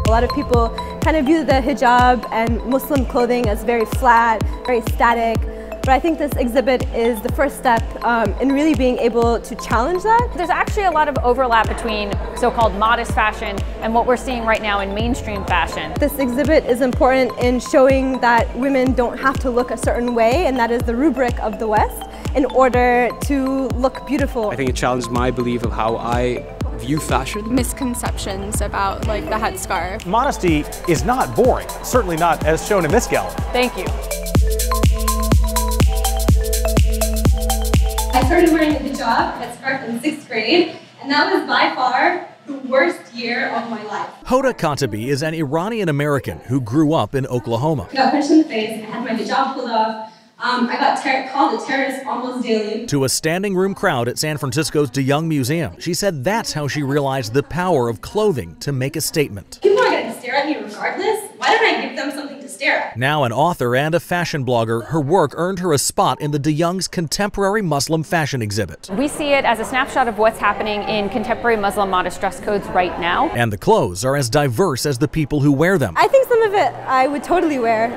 A lot of people kind of view the hijab and Muslim clothing as very flat, very static. But I think this exhibit is the first step in really being able to challenge that. There's actually a lot of overlap between so-called modest fashion and what we're seeing right now in mainstream fashion. This exhibit is important in showing that women don't have to look a certain way, and that is the rubric of the West, in order to look beautiful. I think it challenged my belief of how I view fashion. Misconceptions about like the headscarf. Modesty is not boring, certainly not as shown in this gallery. Thank you. I started wearing a hijab, headscarf in 6th grade, and that was by far the worst year of my life. Hoda Katebi is an Iranian-American who grew up in Oklahoma. I got punched in the face, I had my hijab pulled off, I got called a terrorist almost daily. To a standing room crowd at San Francisco's DeYoung Museum, she said that's how she realized the power of clothing to make a statement. People are going to stare at me regardless. Why don't I give them something to stare at? Now an author and a fashion blogger, her work earned her a spot in the DeYoung's contemporary Muslim fashion exhibit. We see it as a snapshot of what's happening in contemporary Muslim modest dress codes right now. And the clothes are as diverse as the people who wear them. I think some of it I would totally wear.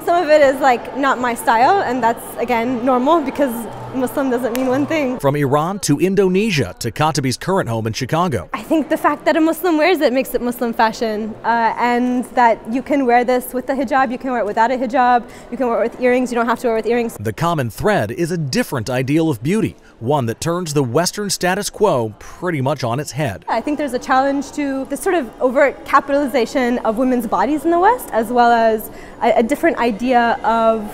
Some of it is like not my style, and that's again normal because Muslim doesn't mean one thing. From Iran to Indonesia to Katebi's current home in Chicago. I think the fact that a Muslim wears it makes it Muslim fashion, and that you can wear this with a hijab, you can wear it without a hijab, you can wear it with earrings, you don't have to wear it with earrings. The common thread is a different ideal of beauty, one that turns the Western status quo pretty much on its head. I think there's a challenge to this sort of overt capitalization of women's bodies in the West, as well as a different idea of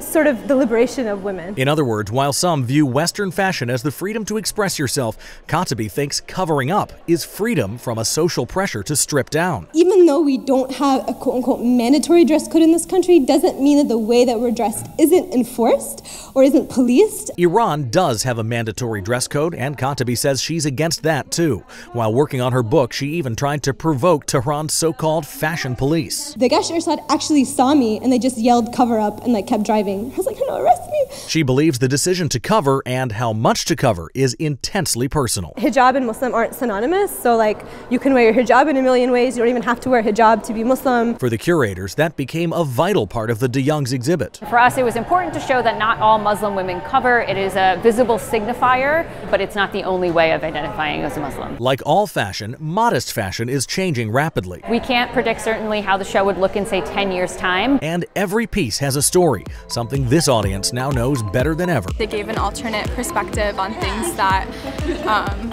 sort of the liberation of women. In other words, while some view Western fashion as the freedom to express yourself, Katebi thinks covering up is freedom from a social pressure to strip down. Even though we don't have a quote-unquote mandatory dress code in this country, doesn't mean that the way that we're dressed isn't enforced or isn't policed. Iran does have a mandatory dress code, and Katebi says she's against that too. While working on her book, she even tried to provoke Tehran's so-called fashion police. The Gash Irsad actually saw me and they just yelled cover up and like kept driving. I was like, no, arrest me. She believes the decision to cover and how much to cover is intensely personal. Hijab and Muslim aren't synonymous, so like you can wear your hijab in a million ways. You don't even have to wear hijab to be Muslim. For the curators, that became a vital part of the DeYoung's exhibit. For us, it was important to show that not all Muslim women cover. It is a visible signifier, but it's not the only way of identifying as a Muslim. Like all fashion, modest fashion is changing rapidly. We can't predict certainly how the show would look in, say, 10 years' time. And every piece has a story, something this audience now knows better than ever. They gave an alternate perspective on things that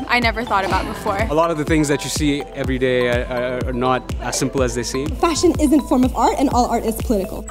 I never thought about before. A lot of the things that you see every day are not as simple as they seem. Fashion isn't a form of art, and all art is political.